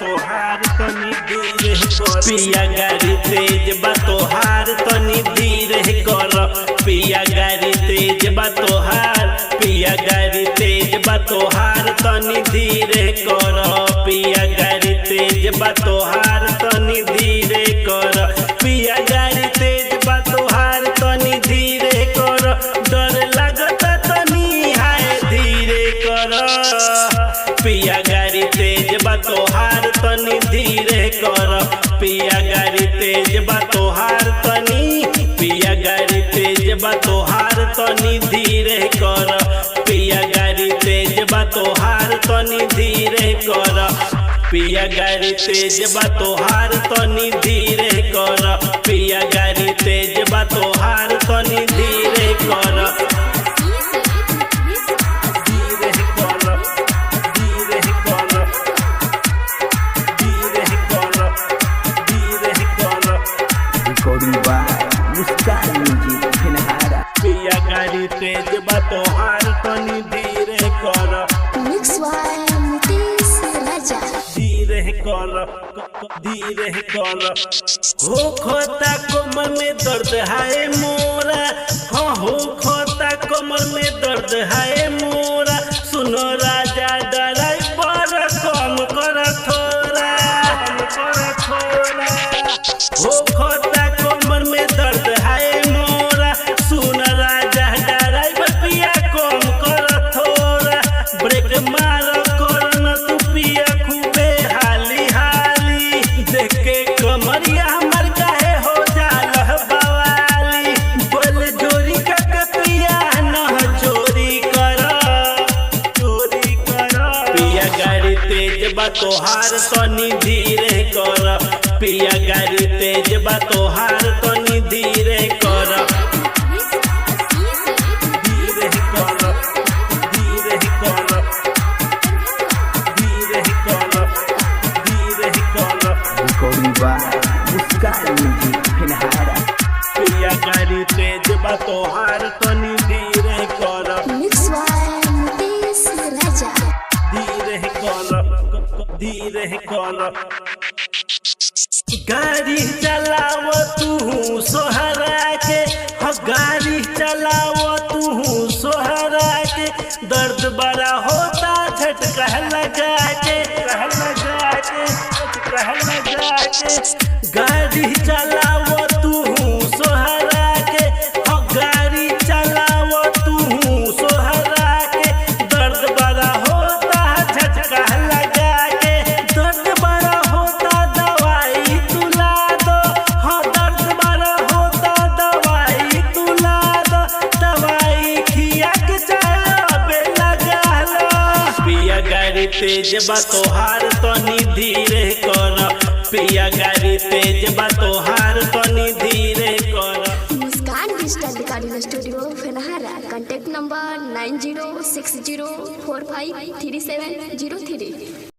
तोहार तनी धीरे कर पिया गाड़ी तेज बा तोहार तनी धीरे कर पिया गाड़ी तेज बा तोहार पिया गाड़ी तेज बा तोहार तनी धीरे कर पिया गाड़ी तेज बा तोहार तनी धीरे कर पिया गाड़ी तेज बा तोहार तनी धीरे कर डर लगता तनी हाय धीरे कर पिया गाड़ी तेज बा तोहार तनी धीरे कर पिया गाड़ी तेज बा तोहार तनी पिया गाड़ी तेज बा तोहार तनी धीरे कर पिया गाड़ी तेज बा तोहार तनी धीरे कर पिया गाड़ी तेज बा तोहार तनी धीरे कर पिया गाड़ी तेज बा तोहार तनी धीरे कर पिया गाड़ी तेज बा तोहार तनी धीरे कर धीरे कर हो खोता कमर में दर्द है मोरा हाँ हो खोता कमर में दर्द है मोरा सुनो राजा ड्राइवर कम कर थोड़ा हो खोता कमर में दर्द है मोरा सुन राजा ड्राइवर पिया कम कर थोड़ा ब्रेक मार कर न तू पिया खूबे हाली हाली देख के कमरिया हमर काहे हो जाल बवाली बोल जोरी का पिया न चोरी कर पिया गाड़ी तेज बा तोहार तनी धीरे कर पिया गाड़ी तेज बा तोहार तनी धीरे कर धीरे कर धीरे कर धीरे कर धीरे कर पिया गाड़ी तेज बा तोहार तनी धीरे कर धीरे कर गाड़ी चलाव तू सोहरा के हो गाड़ी चलाव तू सोहरा के दर्द बड़ा होता झटका लगा के गाड़ी चलाव तू सोहरा के हो गाड़ी चलाव तू सोहरा के दर्द बड़ा होता झटका लगा के दर्द बड़ा होता दवाई तुला दो हाँ दर्द बड़ा होता दवाई तुला दो दवाई खिया के जाबे लगा लो पिया गाड़ी तेज बा तोहार तनी धीरे कर पिया गाड़ी तेज बा तोहार तनी धीरे कर Muskan digital recording studio Phenhara contact number 9060453703